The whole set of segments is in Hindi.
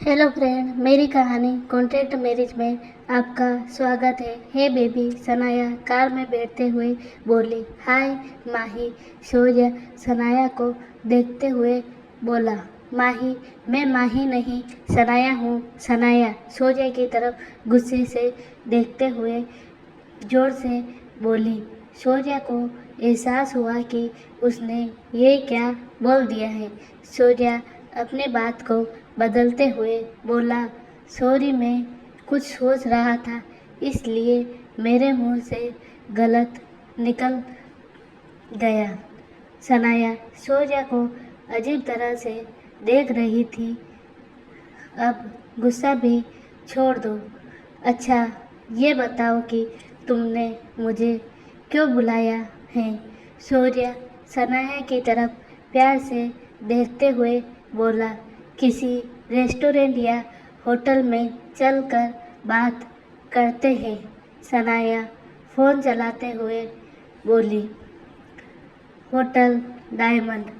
हेलो फ्रेंड, मेरी कहानी कॉन्ट्रैक्ट मैरिज में आपका स्वागत है। हे बेबी, सनाया कार में बैठते हुए बोली। हाय माही, शौर्य सनाया को देखते हुए बोला। माही, मैं माही नहीं सनाया हूँ। सनाया शौर्य की तरफ गुस्से से देखते हुए जोर से बोली। शौर्य को एहसास हुआ कि उसने ये क्या बोल दिया है। शौर्य अपने बात को बदलते हुए बोला, सॉरी, मैं कुछ सोच रहा था इसलिए मेरे मुंह से गलत निकल गया। सनाया शौर्य को अजीब तरह से देख रही थी। अब गुस्सा भी छोड़ दो। अच्छा, ये बताओ कि तुमने मुझे क्यों बुलाया है। शौर्य सनाया की तरफ प्यार से देखते हुए बोला, किसी रेस्टोरेंट या होटल में चलकर बात करते हैं। सनाया फ़ोन चलाते हुए बोली। Hotel diamond.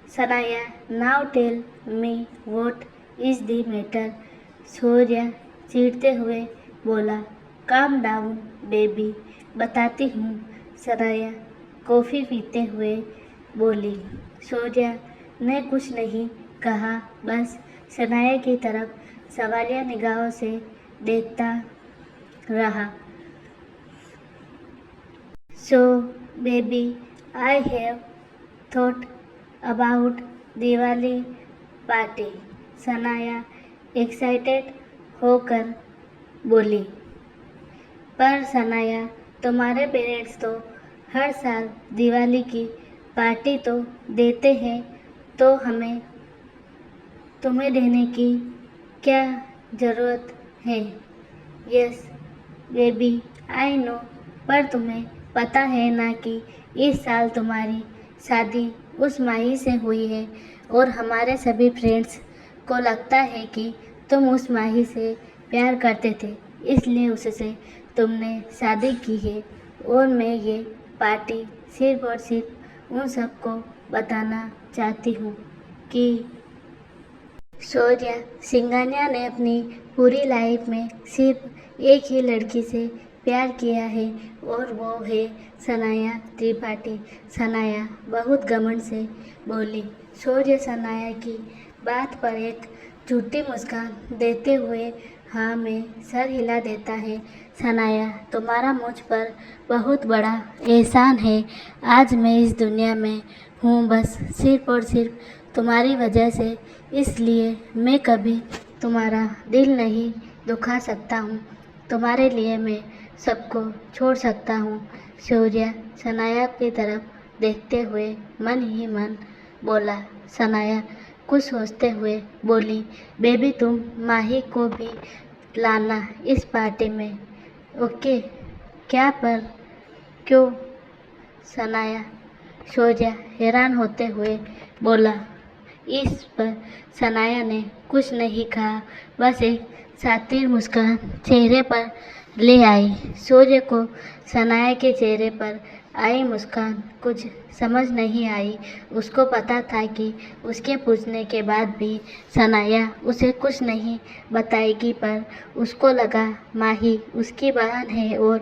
Sanaya, now tell me what is the matter. Shaurya चीढ़ते हुए बोला, काम डाउन बेबी, बताती हूँ। सनाया कॉफ़ी पीते हुए बोली। शौर्य ने कुछ नहीं कहा, बस सनाया की तरफ सवालिया निगाहों से देखता रहा। So baby, I have thought about Diwali party. Sanaya excited होकर बोली। पर सनाया, तुम्हारे पेरेंट्स तो हर साल दिवाली की पार्टी तो देते हैं, तो हमें तुम्हें देने की क्या ज़रूरत है। यस बेबी, आई नो, पर तुम्हें पता है ना कि इस साल तुम्हारी शादी उस माही से हुई है और हमारे सभी फ्रेंड्स को लगता है कि तुम उस माही से प्यार करते थे, इसलिए उससे तुमने शादी की है। और मैं ये पार्टी सिर्फ और सिर्फ उन सबको बताना चाहती हूँ कि शौर्य सिंघानिया ने अपनी पूरी लाइफ में सिर्फ एक ही लड़की से प्यार किया है और वो है सनाया त्रिपाठी। सनाया बहुत घमंड से बोली। शौर्य सनाया की बात पर एक झूठी मुस्कान देते हुए हाँ में सर हिला देता है। सनाया, तुम्हारा मुझ पर बहुत बड़ा एहसान है। आज मैं इस दुनिया में हूँ बस सिर्फ और सिर्फ तुम्हारी वजह से, इसलिए मैं कभी तुम्हारा दिल नहीं दुखा सकता हूँ। तुम्हारे लिए मैं सबको छोड़ सकता हूँ। शौर्य सनाया की तरफ देखते हुए मन ही मन बोला। सनाया कुछ सोचते हुए बोली, बेबी तुम माही को भी लाना इस पार्टी में, ओके? क्या पर क्यों? सनाया शौर्य हैरान होते हुए बोला। इस पर सनाया ने कुछ नहीं कहा, बस एक सातिर मुस्कान चेहरे पर ले आई। शौर्य को सनाया के चेहरे पर आई मुस्कान कुछ समझ नहीं आई। उसको पता था कि उसके पूछने के बाद भी सनाया उसे कुछ नहीं बताएगी, पर उसको लगा माही उसकी बहन है और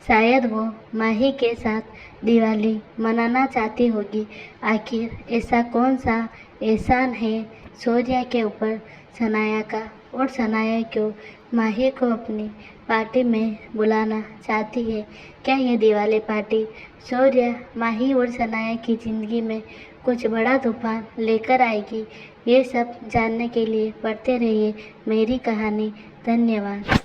शायद वो माही के साथ दिवाली मनाना चाहती होगी। आखिर ऐसा कौन सा एहसान है शौर्य के ऊपर सनाया का, और सनाया क्यों माही को अपनी पार्टी में बुलाना चाहती है। क्या ये दिवाली पार्टी शौर्य, माही और सनाया की ज़िंदगी में कुछ बड़ा तूफान लेकर आएगी? ये सब जानने के लिए पढ़ते रहिए मेरी कहानी। धन्यवाद।